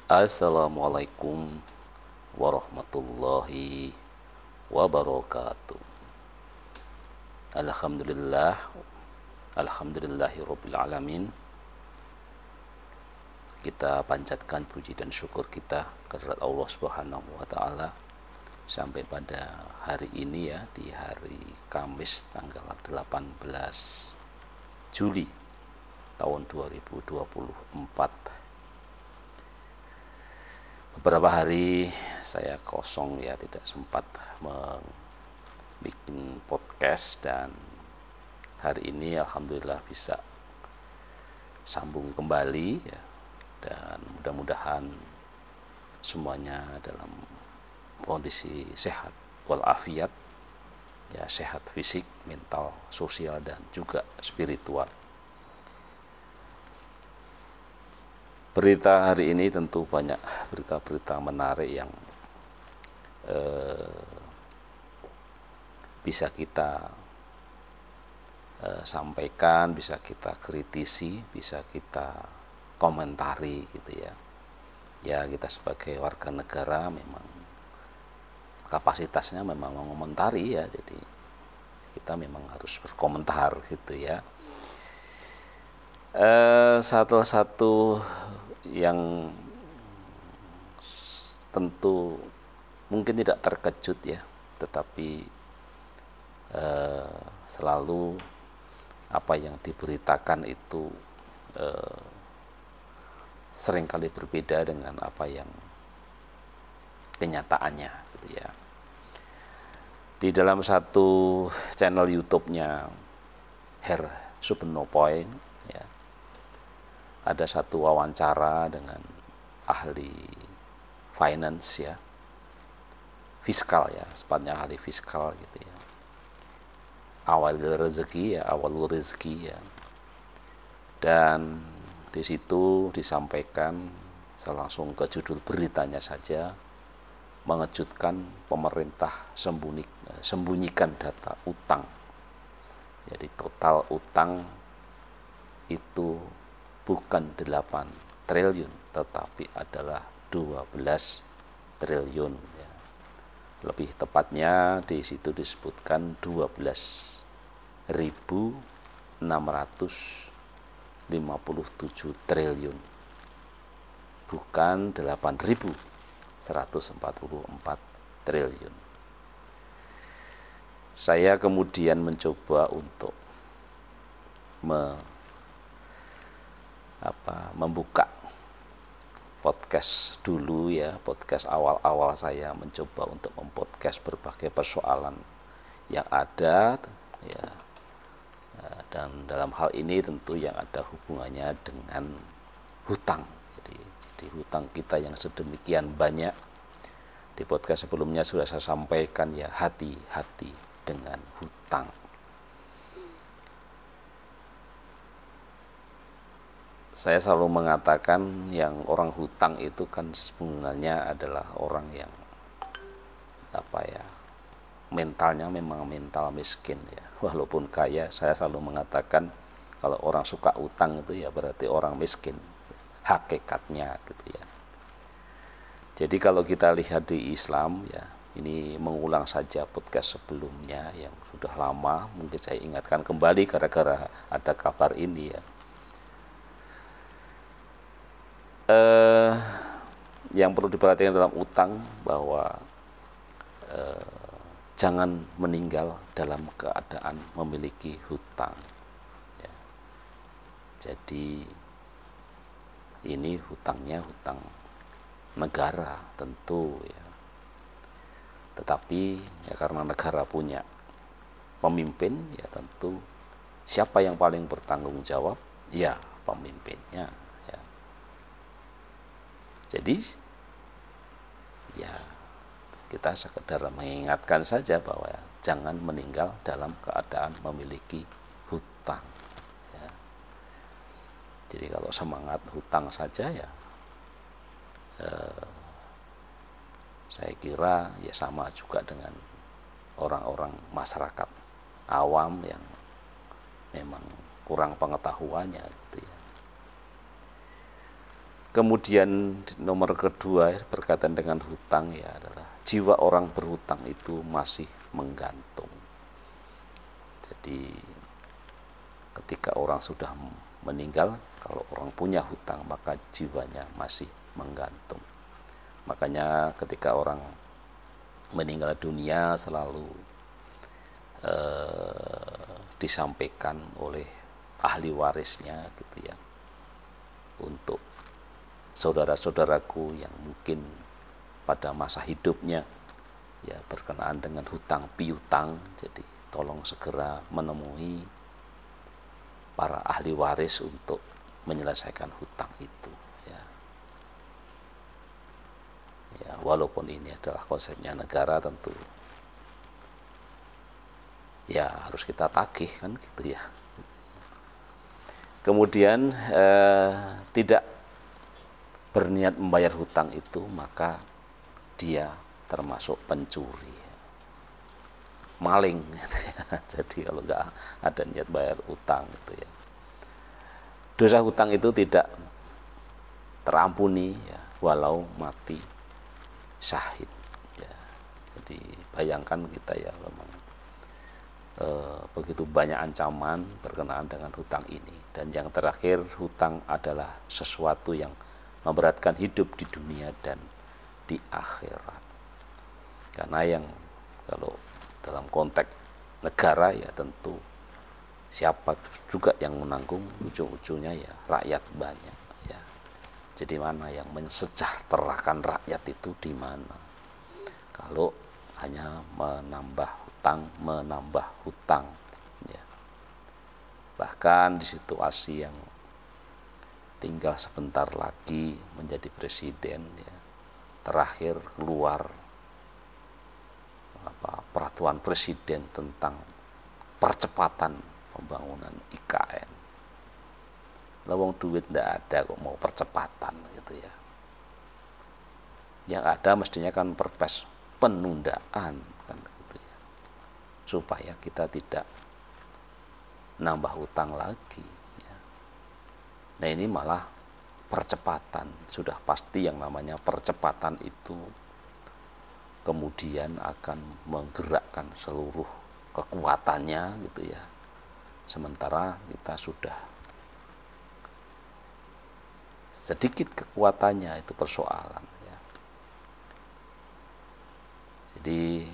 Assalamualaikum warahmatullahi wabarakatuh. Alhamdulillah, alhamdulillahirabbil alamin. Kita panjatkan puji dan syukur kita kehadirat Allah Subhanahu wa taala sampai pada hari ini ya, di hari Kamis tanggal 18 Juli tahun 2024. Beberapa hari saya kosong ya, tidak sempat membuat podcast, dan hari ini alhamdulillah bisa sambung kembali ya, dan mudah-mudahan semuanya dalam kondisi sehat walafiat ya, sehat fisik, mental, sosial, dan juga spiritual. Berita hari ini tentu banyak berita-berita menarik yang bisa kita sampaikan, bisa kita kritisi, bisa kita komentari gitu ya. Ya, kita sebagai warga negara memang kapasitasnya memang mengomentari ya, jadi kita memang harus berkomentar gitu ya. Satu yang tentu mungkin tidak terkejut ya, tetapi selalu apa yang diberitakan itu seringkali berbeda dengan apa yang kenyataannya gitu ya. Di dalam satu channel YouTube-nya Her Supenopoint ya, ada satu wawancara dengan ahli finance ya, fiskal ya, sepatnya ahli fiskal gitu ya. Awal rezeki ya. Dan di situ disampaikan, langsung ke judul beritanya saja, mengejutkan, pemerintah sembunyikan data utang. Jadi total utang itu bukan 8 triliun tetapi adalah 12 triliun ya. Lebih tepatnya di situ disebutkan 12.657 triliun, bukan 8.144 triliun. Saya kemudian mencoba untuk membuka podcast dulu ya, podcast awal-awal saya mencoba untuk mempodcast berbagai persoalan yang ada ya, dan dalam hal ini tentu yang ada hubungannya dengan hutang. Jadi hutang kita yang sedemikian banyak. Di podcast sebelumnya sudah saya sampaikan ya, hati-hati dengan hutang. Saya selalu mengatakan yang orang hutang itu kan sebenarnya adalah orang yang mentalnya memang mental miskin ya. Walaupun kaya, saya selalu mengatakan kalau orang suka utang itu ya berarti orang miskin, hakikatnya gitu ya. Jadi kalau kita lihat di Islam ya, ini mengulang saja podcast sebelumnya yang sudah lama, mungkin saya ingatkan kembali gara-gara ada kabar ini ya. Yang perlu diperhatikan dalam utang bahwa jangan meninggal dalam keadaan memiliki hutang ya. Jadi ini hutangnya hutang negara tentu ya, tetapi ya karena negara punya pemimpin ya, tentu siapa yang paling bertanggung jawab ya pemimpinnya. Jadi ya kita sekedar mengingatkan saja bahwa jangan meninggal dalam keadaan memiliki hutang ya. Jadi kalau semangat hutang saja ya, saya kira ya sama juga dengan orang-orang masyarakat awam yang memang kurang pengetahuannya gitu ya. Kemudian nomor kedua berkaitan dengan hutang ya adalah jiwa orang berhutang itu masih menggantung. Jadi ketika orang sudah meninggal, kalau orang punya hutang maka jiwanya masih menggantung. Makanya ketika orang meninggal dunia selalu disampaikan oleh ahli warisnya gitu ya, untuk saudara-saudaraku yang mungkin pada masa hidupnya ya berkenaan dengan hutang piutang, jadi tolong segera menemui para ahli waris untuk menyelesaikan hutang itu ya. Ya, walaupun ini adalah konsepnya negara, tentu ya harus kita tagih kan gitu ya. Kemudian tidak berniat membayar hutang itu maka dia termasuk pencuri, maling gitu ya. Jadi kalau nggak ada niat bayar hutang gitu ya, dosa hutang itu tidak terampuni ya, walau mati syahid ya. Jadi bayangkan kita ya, memang begitu banyak ancaman berkenaan dengan hutang ini. Dan yang terakhir, hutang adalah sesuatu yang memberatkan hidup di dunia dan di akhirat. Karena yang kalau dalam konteks negara ya tentu siapa juga yang menanggung, ujung-ujungnya ya rakyat banyak ya. Jadi mana yang mensejahterakan rakyat itu di mana? Kalau hanya menambah hutang ya. Bahkan di situasi yang tinggal sebentar lagi menjadi presiden ya, terakhir keluar peraturan presiden tentang percepatan pembangunan IKN. Lawang duit ndak ada kok mau percepatan gitu ya. Yang ada mestinya kan perpres penundaan kan gitu ya, supaya kita tidak nambah hutang lagi ya. Nah ini malah percepatan, sudah pasti yang namanya percepatan itu kemudian akan menggerakkan seluruh kekuatannya gitu ya, sementara kita sudah sedikit kekuatannya, itu persoalan ya. Jadi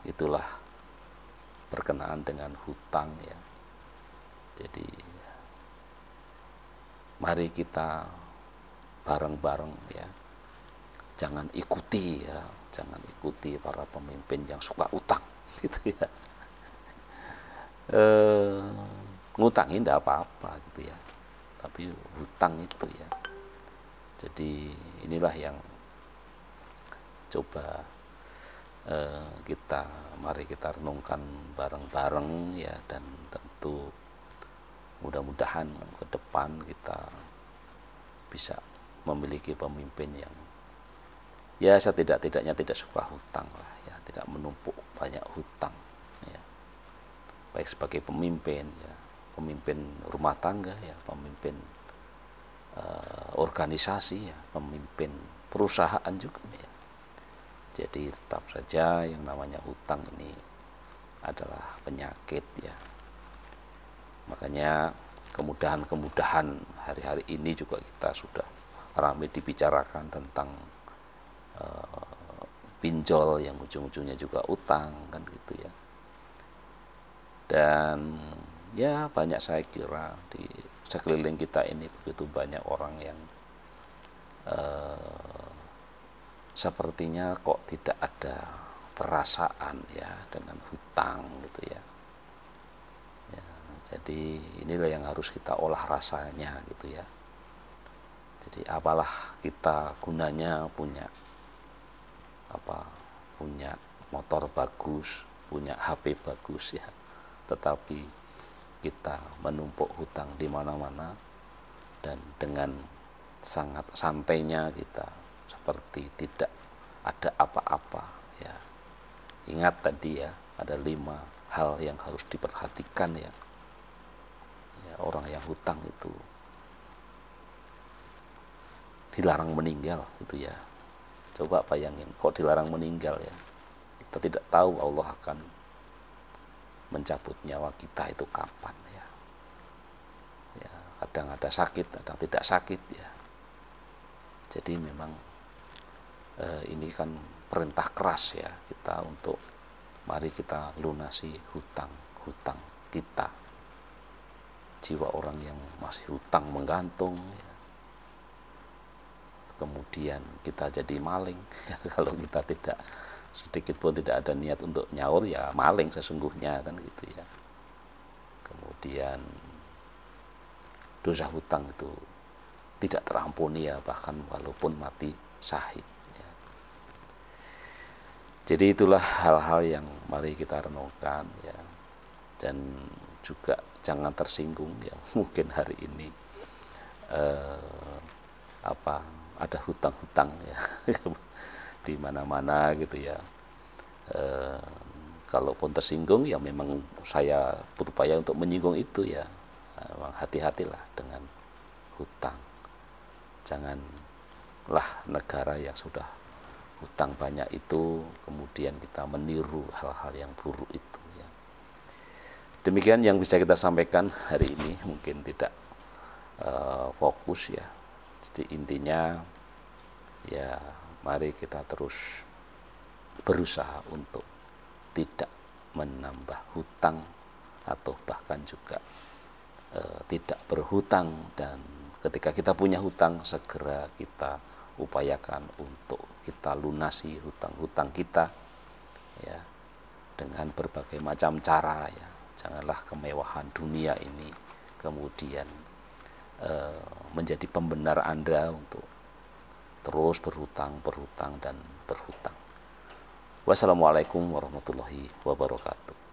itulah berkenaan dengan hutang ya. Jadi mari kita bareng-bareng ya, jangan ikuti para pemimpin yang suka utang gitu ya. Ngutangin tidak apa-apa gitu ya, tapi hutang itu ya. Jadi inilah yang coba mari kita renungkan bareng-bareng ya, dan tentu mudah-mudahan ke depan kita bisa memiliki pemimpin yang ya setidak-tidaknya tidak suka hutang lah ya, tidak menumpuk banyak hutang ya, baik sebagai pemimpin ya, pemimpin rumah tangga ya, pemimpin organisasi ya, pemimpin perusahaan juga ya. Jadi tetap saja yang namanya hutang ini adalah penyakit ya. Makanya kemudahan-kemudahan hari-hari ini juga kita sudah ramai dibicarakan tentang pinjol yang ujung-ujungnya juga utang kan gitu ya. Dan ya banyak, saya kira di sekeliling kita ini begitu banyak orang yang sepertinya kok tidak ada perasaan ya dengan hutang gitu ya. Ya, jadi inilah yang harus kita olah rasanya gitu ya. Jadi apalah kita gunanya punya motor bagus, punya HP bagus ya, tetapi kita menumpuk hutang di mana-mana dan dengan sangat santainya kita seperti tidak ada apa-apa ya. Ingat tadi ya, ada 5 hal yang harus diperhatikan ya. Ya, orang yang hutang itu dilarang meninggal gitu ya. Coba bayangin, kok dilarang meninggal ya. Kita tidak tahu Allah akan mencabut nyawa kita itu kapan ya. Ya, kadang ada sakit, kadang tidak sakit ya. Jadi memang ini kan perintah keras ya kita untuk mari kita lunasi hutang kita. Jiwa orang yang masih hutang menggantung ya. Kemudian kita jadi maling ya, kalau kita tidak sedikit pun tidak ada niat untuk nyaur ya maling sesungguhnya kan gitu ya. Kemudian dosa hutang itu tidak terampuni ya, bahkan walaupun mati syahid ya. Jadi itulah hal-hal yang mari kita renungkan ya, dan juga jangan tersinggung ya, mungkin hari ini ada hutang-hutang ya di mana-mana gitu ya. Kalaupun tersinggung ya memang saya berupaya untuk menyinggung itu ya. Memang hati-hatilah dengan hutang. Janganlah negara yang sudah hutang banyak itu kemudian kita meniru hal-hal yang buruk itu ya. Demikian yang bisa kita sampaikan hari ini, mungkin tidak fokus ya. Jadi intinya ya mari kita terus berusaha untuk tidak menambah hutang atau bahkan juga tidak berhutang, dan ketika kita punya hutang segera kita upayakan untuk kita lunasi hutang-hutang kita ya dengan berbagai macam cara ya. Janganlah kemewahan dunia ini kemudian menjadi pembenar Anda untuk terus berhutang dan berhutang. Wassalamualaikum warahmatullahi wabarakatuh.